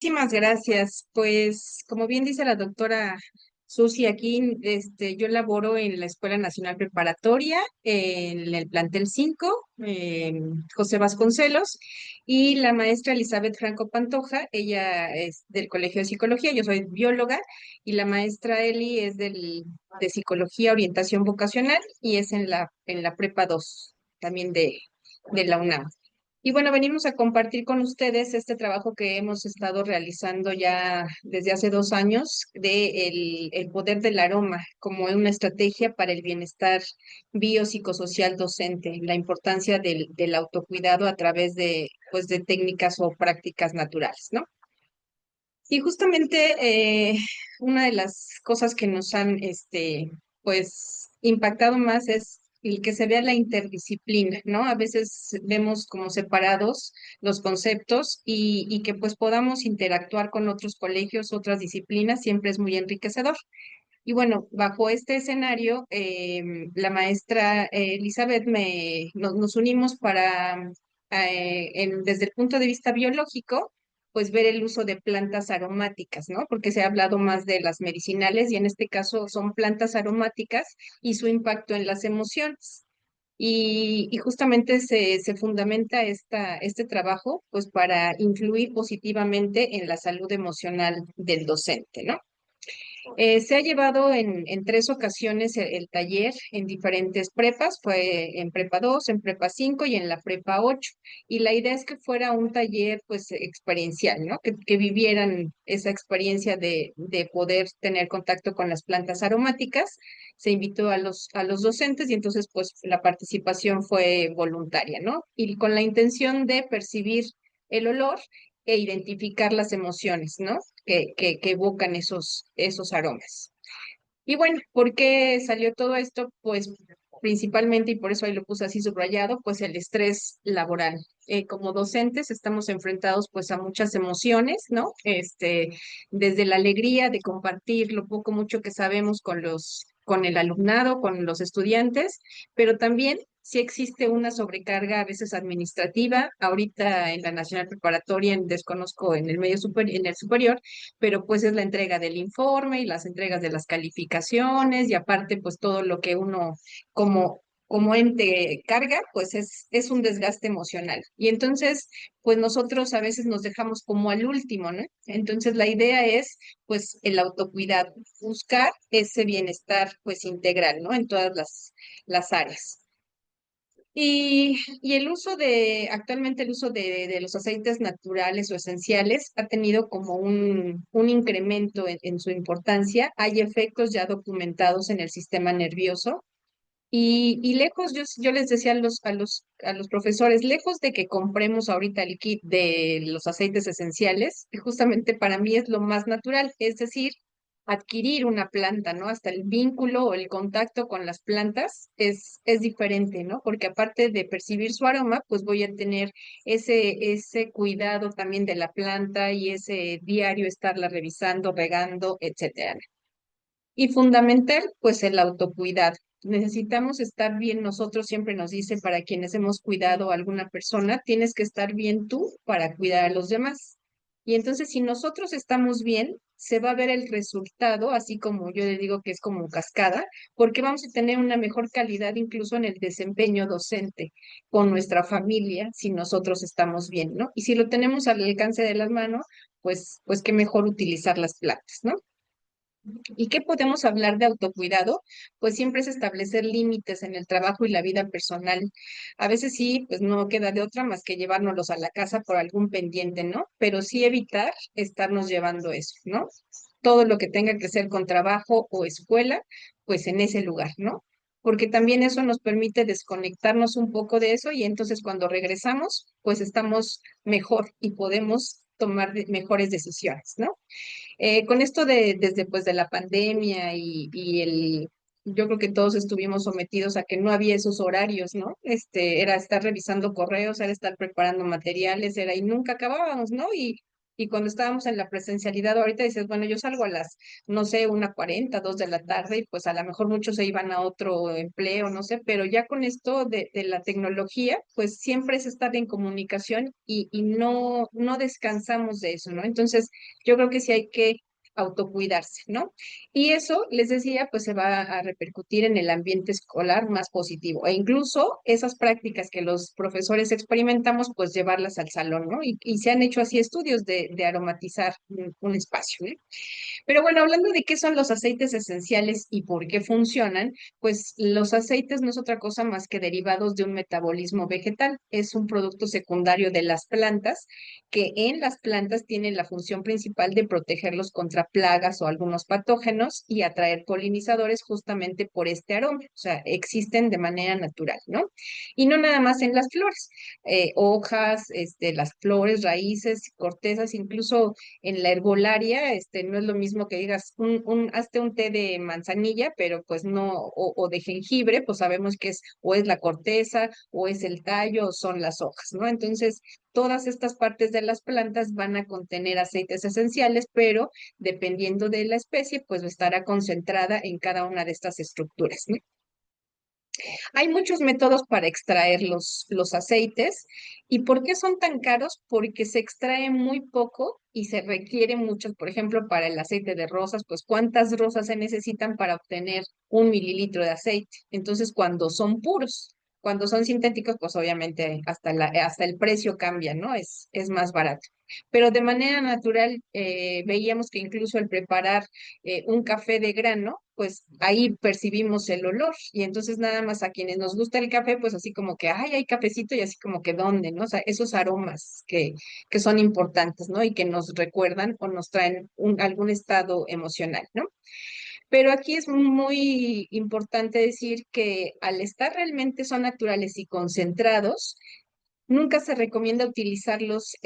Muchísimas gracias. Pues, como bien dice la doctora Susi, aquí yo laboro en la Escuela Nacional Preparatoria, en el plantel 5, José Vasconcelos, y la maestra Elizabeth Franco Pantoja, ella es del Colegio de Psicología, yo soy bióloga, y la maestra Eli es de Psicología Orientación Vocacional, y es en la Prepa 2, también de la UNAM. Y bueno, venimos a compartir con ustedes este trabajo que hemos estado realizando ya desde hace 2 años de el poder del aroma como una estrategia para el bienestar biopsicosocial docente, la importancia del autocuidado a través de, pues, de técnicas o prácticas naturales, ¿no? Y justamente una de las cosas que nos han pues impactado más es el que se vea la interdisciplina, ¿no? A veces vemos como separados los conceptos y que pues podamos interactuar con otros colegios, otras disciplinas, siempre es muy enriquecedor. Y bueno, bajo este escenario, la maestra Elizabeth nos unimos para, desde el punto de vista biológico, pues ver el uso de plantas aromáticas, ¿no? Porque se ha hablado más de las medicinales y en este caso son plantas aromáticas y su impacto en las emociones. Y justamente se fundamenta este trabajo pues para influir positivamente en la salud emocional del docente, ¿no? Se ha llevado en 3 ocasiones el taller en diferentes prepas, fue en prepa 2, en prepa 5 y en la prepa 8. Y la idea es que fuera un taller pues experiencial, ¿no? Que vivieran esa experiencia de poder tener contacto con las plantas aromáticas. Se invitó a los docentes y entonces pues la participación fue voluntaria, ¿no? Y con la intención de percibir el olor e identificar las emociones, ¿no? Que evocan esos aromas. Y bueno, ¿por qué salió todo esto? Pues principalmente, y por eso ahí lo puse así subrayado, pues el estrés laboral. Como docentes estamos enfrentados pues a muchas emociones, ¿no? Desde la alegría de compartir lo poco, mucho que sabemos con el alumnado, con los estudiantes, pero también si existe una sobrecarga a veces administrativa. Ahorita en la Nacional Preparatoria, desconozco en el medio superior, en el superior, pero pues es la entrega del informe y las entregas de las calificaciones y aparte pues todo lo que uno como ente carga, pues es un desgaste emocional. Y entonces, pues nosotros a veces nos dejamos como al último, ¿no? Entonces la idea es pues el autocuidado, buscar ese bienestar pues integral, ¿no? En todas las áreas. Y actualmente el uso de los aceites naturales o esenciales ha tenido como un incremento en su importancia. Hay efectos ya documentados en el sistema nervioso. Y lejos, yo les decía a los profesores, lejos de que compremos ahorita el kit de los aceites esenciales, que justamente para mí es lo más natural, es decir, adquirir una planta, ¿no? Hasta el vínculo o el contacto con las plantas es diferente, ¿no? Porque aparte de percibir su aroma, pues voy a tener ese cuidado también de la planta y ese diario estarla revisando, regando, etcétera. Y fundamental, pues el autocuidado. Necesitamos estar bien nosotros, siempre nos dice para quienes hemos cuidado a alguna persona, tienes que estar bien tú para cuidar a los demás. Y entonces, si nosotros estamos bien, se va a ver el resultado, así como yo le digo que es como cascada, porque vamos a tener una mejor calidad incluso en el desempeño docente con nuestra familia, si nosotros estamos bien, ¿no? Y si lo tenemos al alcance de las manos, pues qué mejor utilizar las plantas, ¿no? ¿Y qué podemos hablar de autocuidado? Pues siempre es establecer límites en el trabajo y la vida personal. A veces sí, pues no queda de otra más que llevárnoslos a la casa por algún pendiente, ¿no? Pero sí evitar estarnos llevando eso, ¿no? Todo lo que tenga que ser con trabajo o escuela, pues en ese lugar, ¿no? Porque también eso nos permite desconectarnos un poco de eso y entonces cuando regresamos, pues estamos mejor y podemos tomar mejores decisiones, ¿no? Con esto desde pues de la pandemia yo creo que todos estuvimos sometidos a que no había esos horarios, ¿no? Era estar revisando correos, era estar preparando materiales, y nunca acabábamos, ¿no? Y cuando estábamos en la presencialidad, ahorita dices, bueno, yo salgo a las, no sé, 1:40, 2 de la tarde, y pues a lo mejor muchos se iban a otro empleo, no sé, pero ya con esto de la tecnología, pues siempre es estar en comunicación y no descansamos de eso, ¿no? Entonces, yo creo que sí hay que autocuidarse, ¿no? Y eso, les decía, pues se va a repercutir en el ambiente escolar más positivo. E incluso esas prácticas que los profesores experimentamos, pues llevarlas al salón, ¿no? Y se han hecho así estudios de aromatizar un espacio, ¿no? Pero bueno, hablando de qué son los aceites esenciales y por qué funcionan, pues los aceites no es otra cosa más que derivados de un metabolismo vegetal. Es un producto secundario de las plantas que en las plantas tienen la función principal de protegerlos contra plagas o algunos patógenos y atraer polinizadores justamente por este aroma. O sea, existen de manera natural, ¿no? Y no nada más en las flores, hojas, las flores, raíces, cortezas, incluso en la herbolaria, no es lo mismo que digas, hazte un té de manzanilla, pero pues no, o de jengibre, pues sabemos que es o es la corteza, o es el tallo, o son las hojas, ¿no? Entonces, todas estas partes de las plantas van a contener aceites esenciales, pero dependiendo de la especie, pues estará concentrada en cada una de estas estructuras, ¿no? Hay muchos métodos para extraer los aceites. ¿Y por qué son tan caros? Porque se extrae muy poco y se requiere muchos. Por ejemplo, para el aceite de rosas, pues ¿cuántas rosas se necesitan para obtener 1 mililitro de aceite? Entonces, cuando son puros, cuando son sintéticos, pues obviamente hasta el precio cambia, ¿no? Es más barato. Pero de manera natural, veíamos que incluso el preparar un café de grano, pues ahí percibimos el olor. Y entonces nada más a quienes nos gusta el café, pues así como que, ay, hay cafecito y así como que dónde, ¿no? O sea, esos aromas que son importantes, ¿no? Y que nos recuerdan o nos traen algún estado emocional, ¿no? Pero aquí es muy importante decir que al estar realmente son naturales y concentrados, nunca se recomienda utilizarlos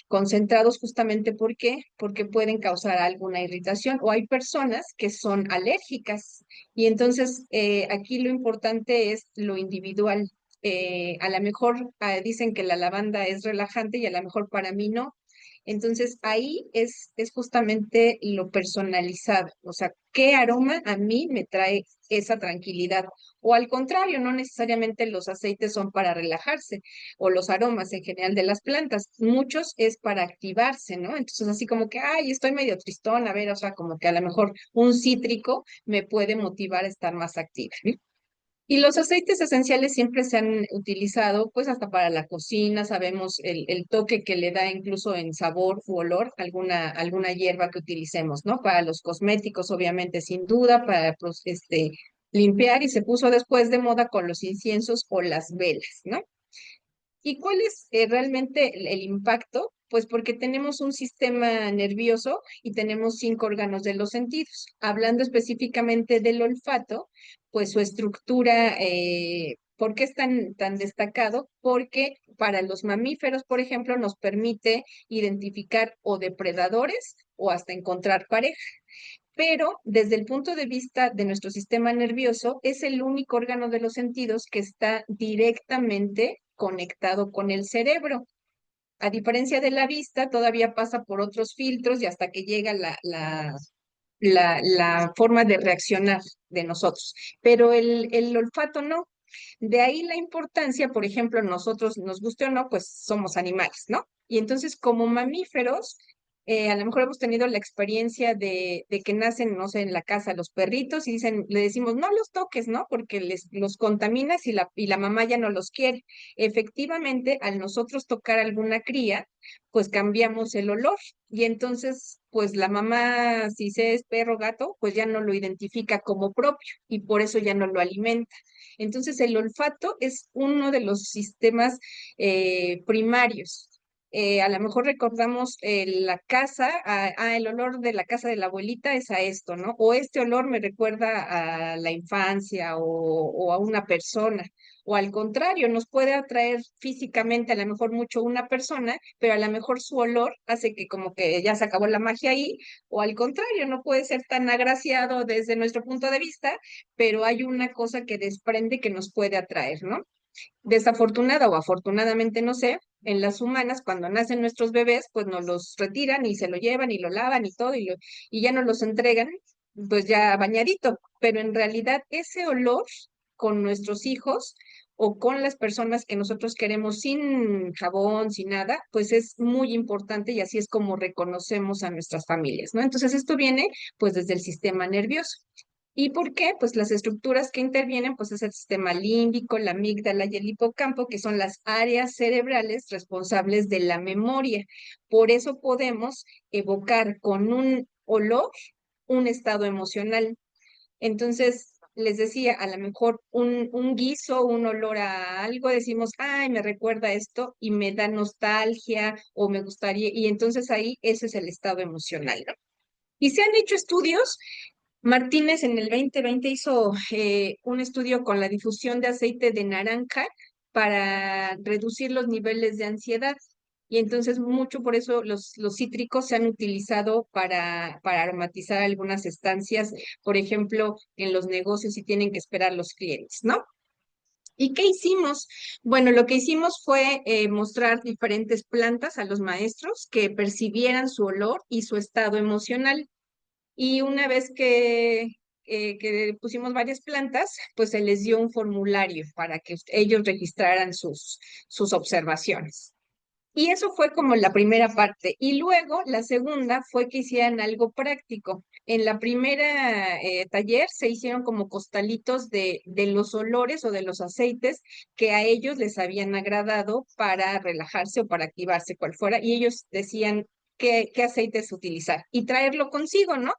concentrados justamente ¿por qué? Porque pueden causar alguna irritación o hay personas que son alérgicas y entonces aquí lo importante es lo individual. A lo mejor dicen que la lavanda es relajante y a lo mejor para mí no. Entonces ahí es justamente lo personalizado, o sea, qué aroma a mí me trae esa tranquilidad. O al contrario, no necesariamente los aceites son para relajarse o los aromas en general de las plantas. Muchos es para activarse, ¿no? Entonces, así como que, ay, estoy medio tristón, a ver, o sea, como que a lo mejor un cítrico me puede motivar a estar más activa, ¿no? Y los aceites esenciales siempre se han utilizado, pues hasta para la cocina, sabemos el toque que le da incluso en sabor u olor alguna hierba que utilicemos, ¿no? Para los cosméticos, obviamente, sin duda, para pues, limpiar y se puso después de moda con los inciensos o las velas, ¿no? ¿Y cuál es realmente el impacto? Pues porque tenemos un sistema nervioso y tenemos 5 órganos de los sentidos. Hablando específicamente del olfato, pues su estructura, ¿por qué es tan destacado? Porque para los mamíferos, por ejemplo, nos permite identificar o depredadores o hasta encontrar pareja. Pero desde el punto de vista de nuestro sistema nervioso, es el único órgano de los sentidos que está directamente conectado con el cerebro. A diferencia de la vista, todavía pasa por otros filtros y hasta que llega la forma de reaccionar de nosotros. Pero el olfato no. De ahí la importancia, por ejemplo, nosotros, nos guste o no, pues somos animales, ¿no? Y entonces, como mamíferos, a lo mejor hemos tenido la experiencia de que nacen, no sé, en la casa los perritos y le decimos, no los toques, ¿no? Porque los contaminas y la mamá ya no los quiere. Efectivamente, al nosotros tocar alguna cría, pues cambiamos el olor y entonces, pues la mamá, si se es perro o gato, pues ya no lo identifica como propio y por eso ya no lo alimenta. Entonces, el olfato es uno de los sistemas primarios. A lo mejor recordamos la casa, el olor de la casa de la abuelita es a esto, ¿no? O este olor me recuerda a la infancia o a una persona. O al contrario, nos puede atraer físicamente a lo mejor mucho una persona, pero a lo mejor su olor hace que como que ya se acabó la magia ahí, o al contrario, no puede ser tan agraciado desde nuestro punto de vista, pero hay una cosa que desprende que nos puede atraer, ¿no? Desafortunada o afortunadamente, no sé, en las humanas, cuando nacen nuestros bebés, pues nos los retiran y se lo llevan y lo lavan y todo y ya nos los entregan, pues ya bañadito. Pero en realidad ese olor con nuestros hijos o con las personas que nosotros queremos sin jabón, sin nada, pues es muy importante y así es como reconocemos a nuestras familias, ¿no? Entonces esto viene pues desde el sistema nervioso. ¿Y por qué? Pues las estructuras que intervienen, pues es el sistema límbico, la amígdala y el hipocampo, que son las áreas cerebrales responsables de la memoria. Por eso podemos evocar con un olor un estado emocional. Entonces, les decía, a lo mejor un guiso, un olor a algo, decimos, ay, me recuerda esto y me da nostalgia o me gustaría, y entonces ahí ese es el estado emocional, ¿no? Y se han hecho estudios. Martínez en el 2020 hizo un estudio con la difusión de aceite de naranja para reducir los niveles de ansiedad. Y entonces mucho por eso los cítricos se han utilizado para aromatizar algunas estancias, por ejemplo, en los negocios si tienen que esperar los clientes, ¿no? ¿Y qué hicimos? Bueno, lo que hicimos fue mostrar diferentes plantas a los maestros que percibieran su olor y su estado emocional. Y una vez que pusimos varias plantas, pues se les dio un formulario para que ellos registraran sus observaciones. Y eso fue como la primera parte. Y luego la segunda fue que hicieran algo práctico. En la primera taller se hicieron como costalitos de los olores o de los aceites que a ellos les habían agradado para relajarse o para activarse, cual fuera. Y ellos decían qué aceites utilizar y traerlo consigo, ¿no?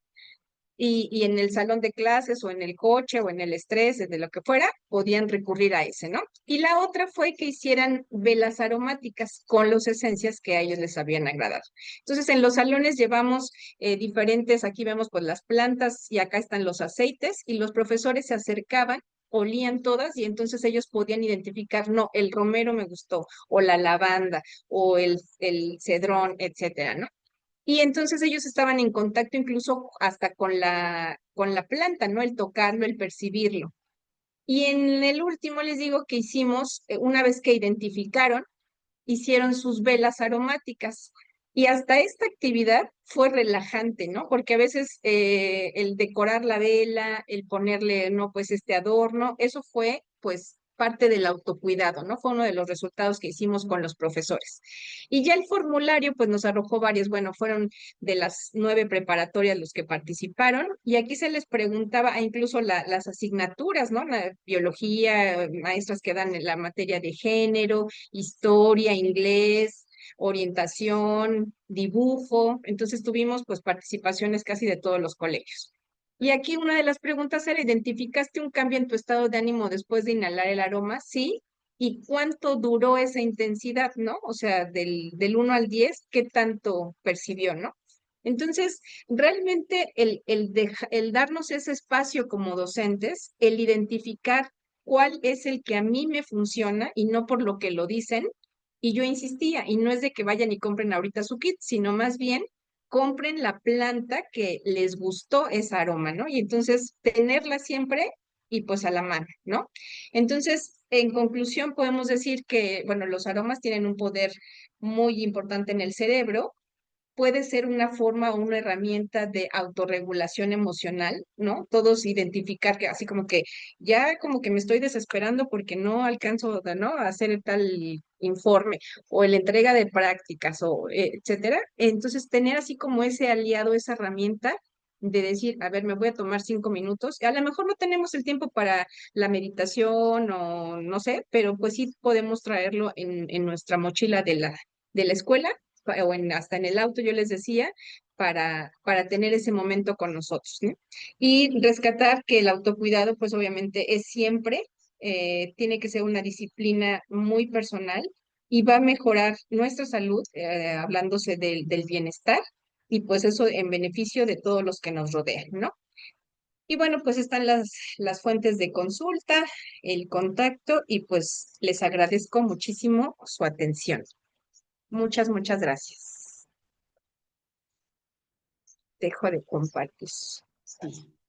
Y en el salón de clases o en el coche o en el estrés, de lo que fuera, podían recurrir a ese, ¿no? Y la otra fue que hicieran velas aromáticas con las esencias que a ellos les habían agradado. Entonces, en los salones llevamos diferentes, aquí vemos pues las plantas y acá están los aceites y los profesores se acercaban, olían todas y entonces ellos podían identificar, no, el romero me gustó, o la lavanda, o el cedrón, etcétera, ¿no? Y entonces ellos estaban en contacto incluso hasta con la planta, ¿no? El tocarlo, el percibirlo. Y en el último les digo que hicimos, una vez que identificaron, hicieron sus velas aromáticas. Y hasta esta actividad fue relajante, ¿no? Porque a veces el decorar la vela, el ponerle, no, pues este adorno, eso fue, pues, parte del autocuidado, ¿no? Fue uno de los resultados que hicimos con los profesores. Y ya el formulario, pues, nos arrojó varios, bueno, fueron de las 9 preparatorias los que participaron, y aquí se les preguntaba, incluso las asignaturas, ¿no? La biología, maestras que dan la materia de género, historia, inglés, orientación, dibujo. Entonces tuvimos pues participaciones casi de todos los colegios. Y aquí una de las preguntas era, ¿identificaste un cambio en tu estado de ánimo después de inhalar el aroma? Sí. ¿Y cuánto duró esa intensidad, no? O sea, del 1 al 10, ¿qué tanto percibió, no? Entonces, realmente el darnos ese espacio como docentes, el identificar cuál es el que a mí me funciona y no por lo que lo dicen. Y yo insistía, y no es de que vayan y compren ahorita su kit, sino más bien compren la planta que les gustó ese aroma, ¿no? Y entonces tenerla siempre y pues a la mano, ¿no? Entonces, en conclusión, podemos decir que, bueno, los aromas tienen un poder muy importante en el cerebro, puede ser una forma o una herramienta de autorregulación emocional, ¿no? Todos identificar que así como que ya como que me estoy desesperando porque no alcanzo, ¿no? A hacer tal informe o la entrega de prácticas o etcétera. Entonces, tener así como ese aliado, esa herramienta de decir, a ver, me voy a tomar 5 minutos. A lo mejor no tenemos el tiempo para la meditación o no sé, pero pues sí podemos traerlo en nuestra mochila de la escuela o hasta en el auto, yo les decía, para tener ese momento con nosotros, ¿no? Y rescatar que el autocuidado, pues obviamente es siempre, tiene que ser una disciplina muy personal y va a mejorar nuestra salud, hablándose del bienestar, y pues eso en beneficio de todos los que nos rodean, ¿no? Y bueno, pues están las fuentes de consulta, el contacto, y pues les agradezco muchísimo su atención. Muchas, muchas gracias. Dejo de compartir. Sí.